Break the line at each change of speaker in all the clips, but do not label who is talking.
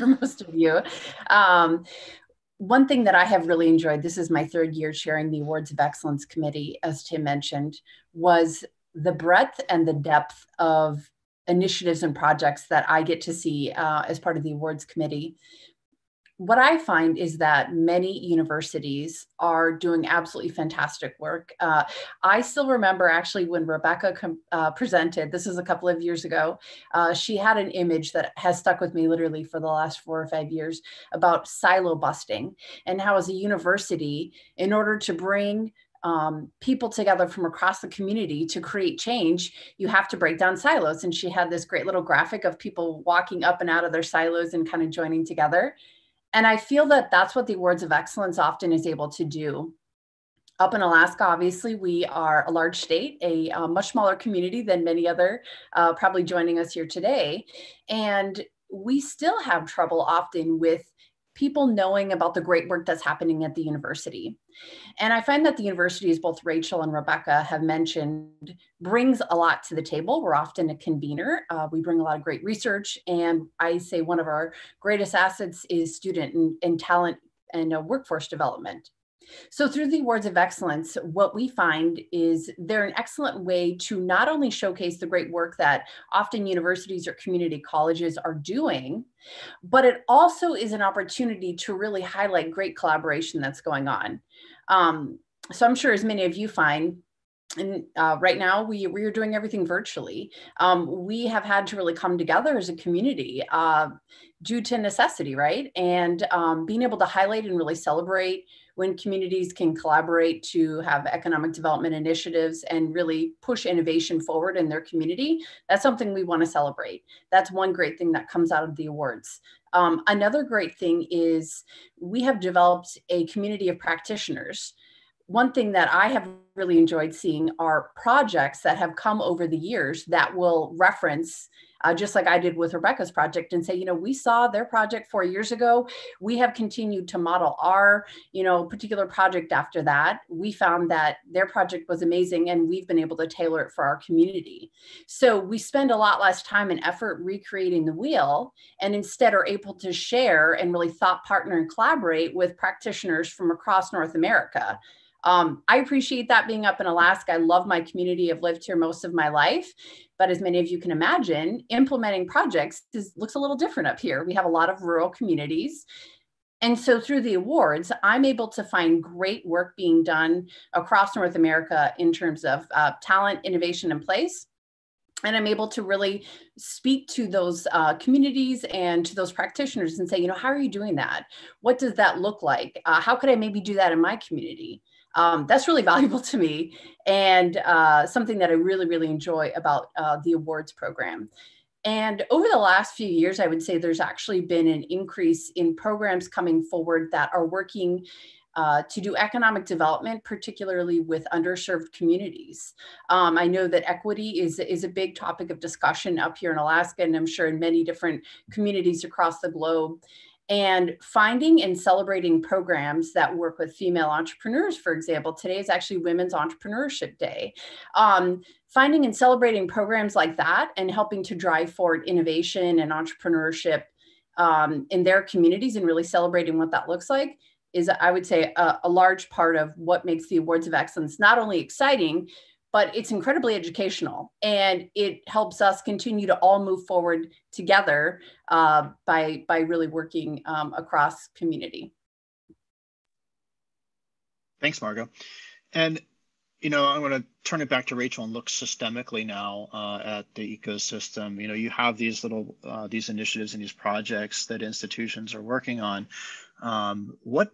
for most of you. One thing that I have really enjoyed, this is my third year chairing the Awards of Excellence Committee, as Tim mentioned, was the breadth and the depth of initiatives and projects that I get to see as part of the awards committee. What I find is that many universities are doing absolutely fantastic work. I still remember actually when Rebecca presented, this is a couple of years ago, she had an image that has stuck with me literally for the last 4 or 5 years about silo busting, and how as a university, in order to bring people together from across the community to create change, you have to break down silos. And she had this great little graphic of people walking up and out of their silos and kind of joining together. And I feel that that's what the Awards of Excellence often is able to do. Up in Alaska, obviously, we are a large state, a much smaller community than many other probably joining us here today. And we still have trouble often with people knowing about the great work that's happening at the university. And I find that the university, as both Rachel and Rebecca have mentioned, brings a lot to the table. We're often a convener. We bring a lot of great research. And I say one of our greatest assets is student and talent and workforce development. So through the Awards of Excellence, what we find is they're an excellent way to not only showcase the great work that often universities or community colleges are doing, but it also is an opportunity to really highlight great collaboration that's going on. So I'm sure as many of you find, and right now we are doing everything virtually. We have had to really come together as a community due to necessity, right? And being able to highlight and really celebrate when communities can collaborate to have economic development initiatives and really push innovation forward in their community, that's something we want to celebrate. That's one great thing that comes out of the awards. Another great thing is we have developed a community of practitioners. One thing that I have really enjoyed seeing are projects that have come over the years that will reference, just like I did with Rebecca's project, and say, we saw their project 4 years ago. We have continued to model our, particular project after that. We found that their project was amazing and we've been able to tailor it for our community. So we spend a lot less time and effort recreating the wheel, and instead are able to share and really thought partner and collaborate with practitioners from across North America. I appreciate that being up in Alaska. I love my community. I've lived here most of my life, but as many of you can imagine, implementing projects looks a little different up here. We have a lot of rural communities. And so through the awards, I'm able to find great work being done across North America in terms of talent, innovation, and place. And I'm able to really speak to those communities and to those practitioners and say, how are you doing that? What does that look like? How could I maybe do that in my community? That's really valuable to me, and something that I really, really enjoy about the awards program. And over the last few years, I would say there's actually been an increase in programs coming forward that are working to do economic development, particularly with underserved communities. I know that equity is a big topic of discussion up here in Alaska, and I'm sure in many different communities across the globe. And finding and celebrating programs that work with female entrepreneurs, for example, today is actually Women's Entrepreneurship Day. Finding and celebrating programs like that and helping to drive forward innovation and entrepreneurship in their communities and really celebrating what that looks like is, I would say, a large part of what makes the Awards of Excellence not only exciting, but it's incredibly educational, and it helps us continue to all move forward together by really working across community.
Thanks, Margot. And I want to turn it back to Rachel and look systemically now at the ecosystem. You have these little these initiatives and these projects that institutions are working on. What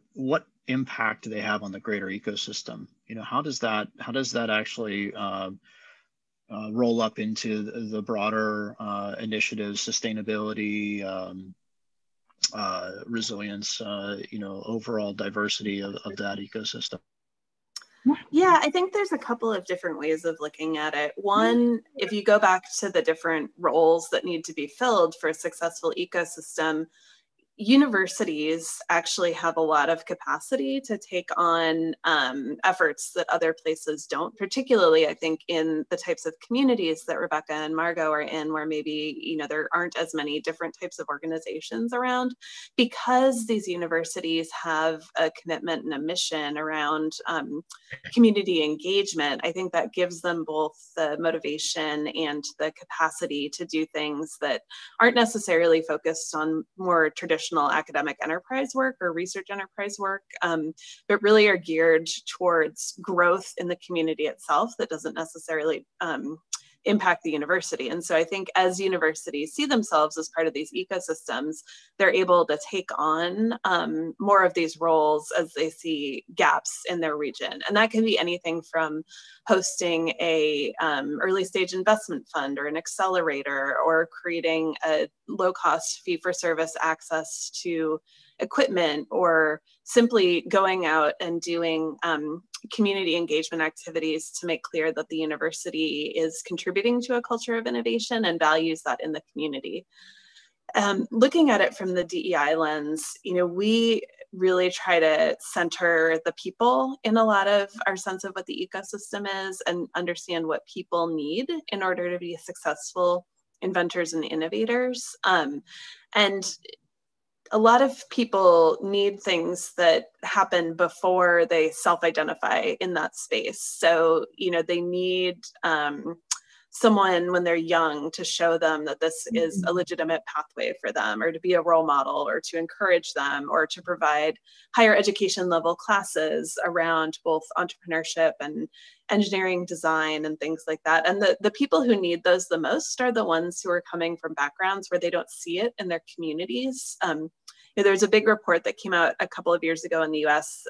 impact do they have on the greater ecosystem? How does that actually roll up into the broader initiatives, sustainability, resilience, overall diversity of that ecosystem?
Yeah, I think there's a couple of different ways of looking at it. One, if you go back to the different roles that need to be filled for a successful ecosystem, universities actually have a lot of capacity to take on efforts that other places don't, particularly I think in the types of communities that Rebecca and Margot are in, where maybe, there aren't as many different types of organizations around, because these universities have a commitment and a mission around community engagement. I think that gives them both the motivation and the capacity to do things that aren't necessarily focused on more traditional academic enterprise work or research enterprise work, but really are geared towards growth in the community itself that doesn't necessarily impact the university. And so I think as universities see themselves as part of these ecosystems, they're able to take on more of these roles as they see gaps in their region. And that can be anything from hosting a early stage investment fund or an accelerator, or creating a low-cost fee-for-service access to equipment, or simply going out and doing community engagement activities to make clear that the university is contributing to a culture of innovation and values that in the community. Looking at it from the DEI lens, we really try to center the people in a lot of our sense of what the ecosystem is, and understand what people need in order to be successful inventors and innovators. And a lot of people need things that happen before they self-identify in that space. So, they need someone when they're young to show them that this is a legitimate pathway for them, or to be a role model, or to encourage them, or to provide higher education level classes around both entrepreneurship and engineering design and things like that. And the people who need those the most are the ones who are coming from backgrounds where they don't see it in their communities. There's a big report that came out a couple of years ago in the US,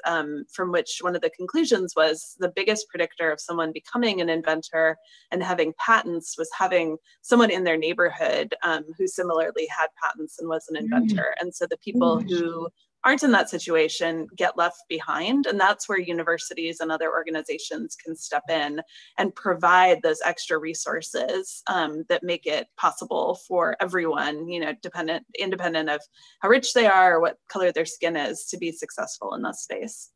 from which one of the conclusions was the biggest predictor of someone becoming an inventor and having patents was having someone in their neighborhood who similarly had patents and was an inventor. And so the people who aren't in that situation get left behind. And that's where universities and other organizations can step in and provide those extra resources that make it possible for everyone, independent of how rich they are or what color their skin is, to be successful in that space.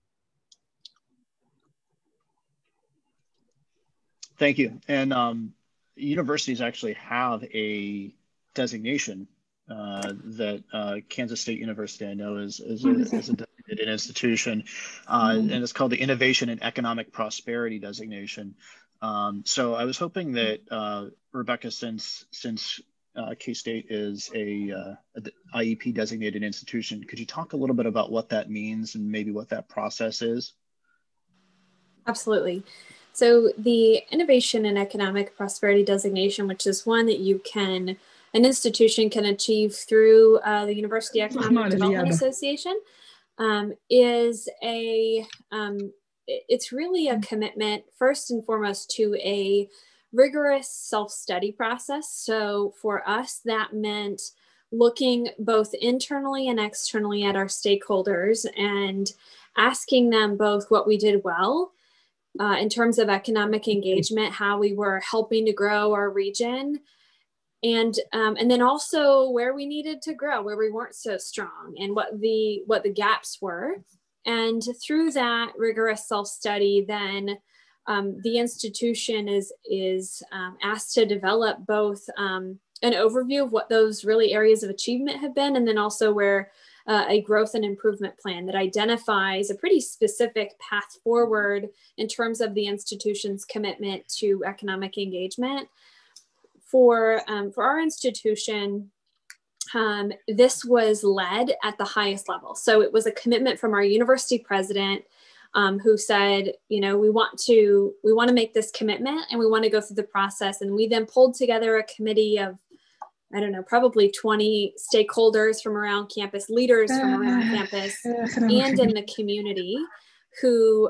Thank you. And universities actually have a designation that Kansas State University, I know, is a designated institution, and it's called the Innovation and Economic Prosperity Designation. So I was hoping that Rebecca, since K-State is a IEP designated institution, could you talk a little bit about what that means and maybe what that process is?
Absolutely. So the Innovation and Economic Prosperity Designation, which is one that an institution can achieve through the University Economic Development Association, it's really a commitment, first and foremost, to a rigorous self-study process. So for us, that meant looking both internally and externally at our stakeholders and asking them both what we did well in terms of economic engagement, how we were helping to grow our region, and then also where we needed to grow, where we weren't so strong, and what the gaps were. And through that rigorous self-study, then the institution is asked to develop both an overview of what those really areas of achievement have been, and then also where a growth and improvement plan that identifies a pretty specific path forward in terms of the institution's commitment to economic engagement. For our institution, this was led at the highest level. So it was a commitment from our university president who said, we want to make this commitment and we want to go through the process. And we then pulled together a committee of, probably 20 stakeholders from around campus, leaders from around campus and in the community who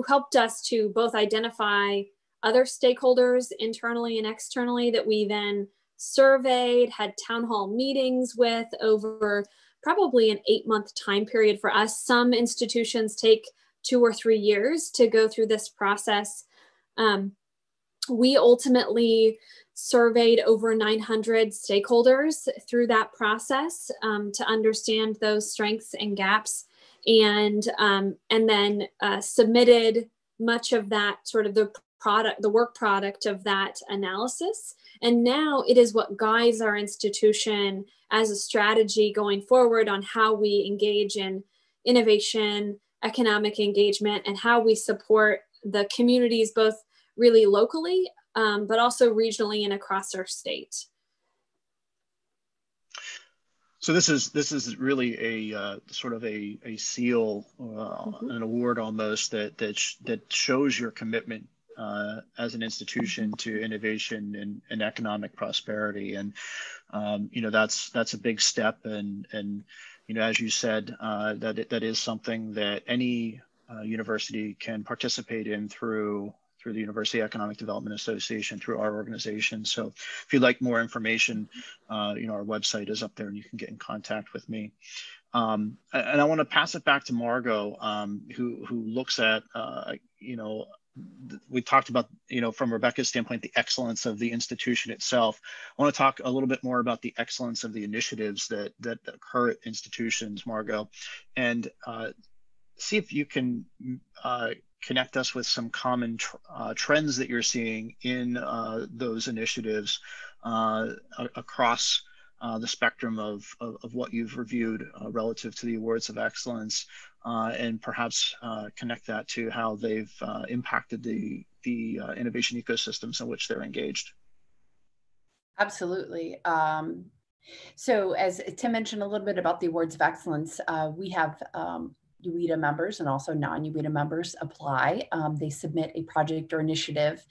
helped us to both identify other stakeholders internally and externally that we then surveyed, had town hall meetings with over probably an 8-month time period for us. Some institutions take 2 or 3 years to go through this process. We ultimately surveyed over 900 stakeholders through that process to understand those strengths and gaps, and then submitted much of that sort of the work product of that analysis. And now it is what guides our institution as a strategy going forward on how we engage in innovation, economic engagement, and how we support the communities both really locally, but also regionally and across our state.
So this is really a sort of a seal, an award almost that shows your commitment as an institution to innovation and economic prosperity, and that's a big step, and as you said, that is something that any university can participate in through the University Economic Development Association, through our organization. So if you'd like more information, our website is up there and you can get in contact with me. And I want to pass it back to Margot, who looks at, we talked about, from Rebecca's standpoint, the excellence of the institution itself. I want to talk a little bit more about the excellence of the initiatives that occur at institutions, Margot, and see if you can connect us with some common trends that you're seeing in those initiatives across the spectrum of what you've reviewed relative to the awards of excellence, and perhaps connect that to how they've impacted the innovation ecosystems in which they're engaged.
Absolutely. So as Tim mentioned a little bit about the awards of excellence, we have UWITA members and also non-UWITA members apply. They submit a project or initiative,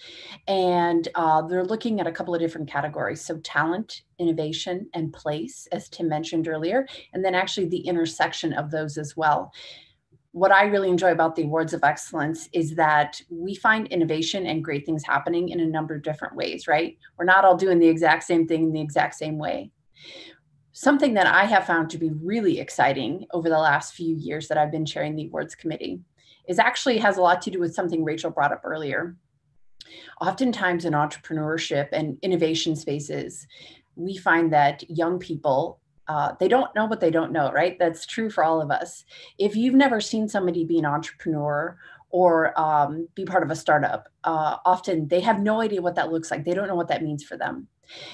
and they're looking at a couple of different categories. So talent, innovation, and place, as Tim mentioned earlier, and then actually the intersection of those as well. What I really enjoy about the awards of excellence is that we find innovation and great things happening in a number of different ways, right? We're not all doing the exact same thing in the exact same way. Something that I have found to be really exciting over the last few years that I've been chairing the awards committee is actually has a lot to do with something Rachel brought up earlier. Oftentimes in entrepreneurship and innovation spaces, we find that young people, they don't know what they don't know, right? That's true for all of us. If you've never seen somebody be an entrepreneur or be part of a startup, often they have no idea what that looks like. They don't know what that means for them.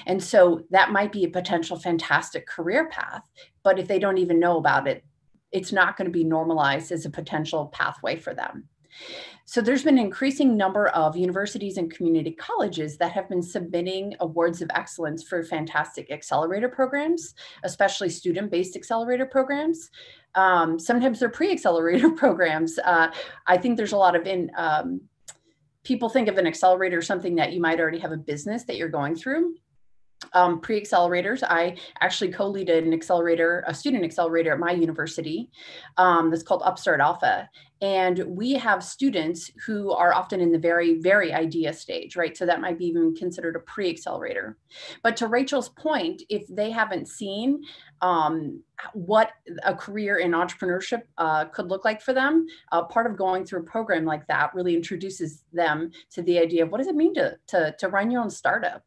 And so that might be a potential fantastic career path, but if they don't even know about it, it's not going to be normalized as a potential pathway for them. So there's been an increasing number of universities and community colleges that have been submitting awards of excellence for fantastic accelerator programs, especially student-based accelerator programs. Sometimes they're pre-accelerator programs. I think there's a lot of people think of an accelerator as something that you might already have a business that you're going through. Pre-accelerators, I actually co-lead a student accelerator at my university that's called Upstart Alpha. And we have students who are often in the very, very idea stage, right? So that might be even considered a pre-accelerator. But to Rachel's point, if they haven't seen what a career in entrepreneurship could look like for them, part of going through a program like that really introduces them to the idea of what does it mean to run your own startup.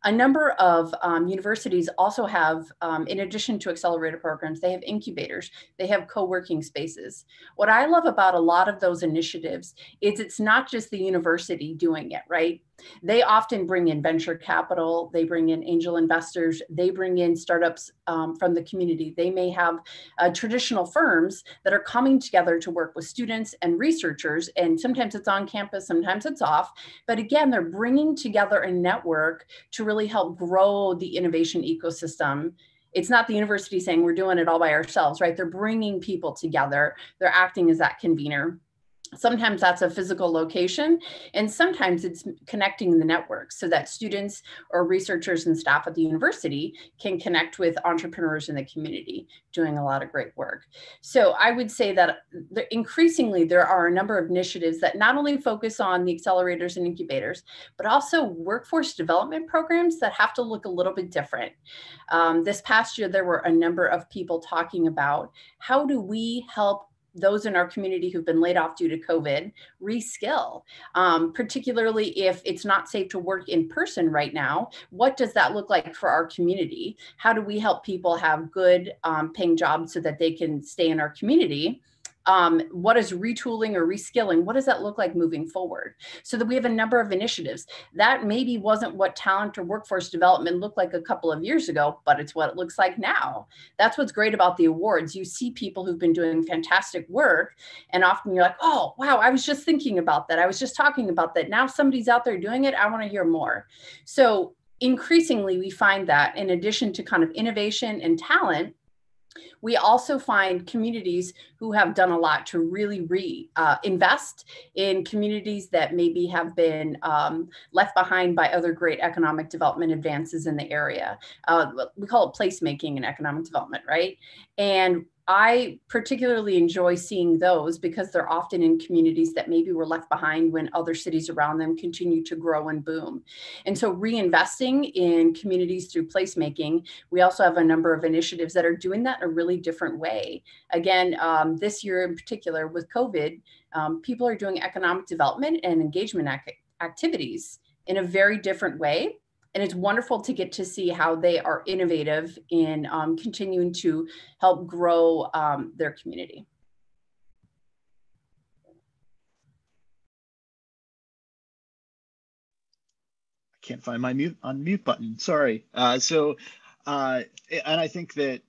A number of universities also have, in addition to accelerator programs, they have incubators, they have co-working spaces. What I love about a lot of those initiatives is it's not just the university doing it, right? They often bring in venture capital, they bring in angel investors, they bring in startups from the community. They may have traditional firms that are coming together to work with students and researchers, and sometimes it's on campus, sometimes it's off. But again, they're bringing together a network to really help grow the innovation ecosystem. It's not the university saying we're doing it all by ourselves, right? They're bringing people together. They're acting as that convener. Sometimes that's a physical location, and sometimes it's connecting the networks so that students or researchers and staff at the university can connect with entrepreneurs in the community doing a lot of great work. So I would say that increasingly there are a number of initiatives that not only focus on the accelerators and incubators, but also workforce development programs that have to look a little bit different. This past year, there were a number of people talking about how do we help those in our community who've been laid off due to COVID reskill, particularly if it's not safe to work in person right now. What does that look like for our community? How do we help people have good paying jobs so that they can stay in our community? What is retooling or reskilling? What does that look like moving forward? So that we have a number of initiatives. That maybe wasn't what talent or workforce development looked like a couple of years ago, but it's what it looks like now. That's what's great about the awards. You see people who've been doing fantastic work, and often you're like, oh, wow, I was just thinking about that. I was just talking about that. Now somebody's out there doing it. I want to hear more. So increasingly, we find that in addition to kind of innovation and talent, we also find communities who have done a lot to really invest in communities that maybe have been left behind by other great economic development advances in the area. We call it placemaking in economic development, right? And I particularly enjoy seeing those because they're often in communities that maybe were left behind when other cities around them continue to grow and boom. And so reinvesting in communities through placemaking, we also have a number of initiatives that are doing that in a really different way. Again, this year in particular with COVID, people are doing economic development and engagement activities in a very different way. And it's wonderful to get to see how they are innovative in continuing to help grow their community.
I can't find my unmute button. Sorry. And I think that,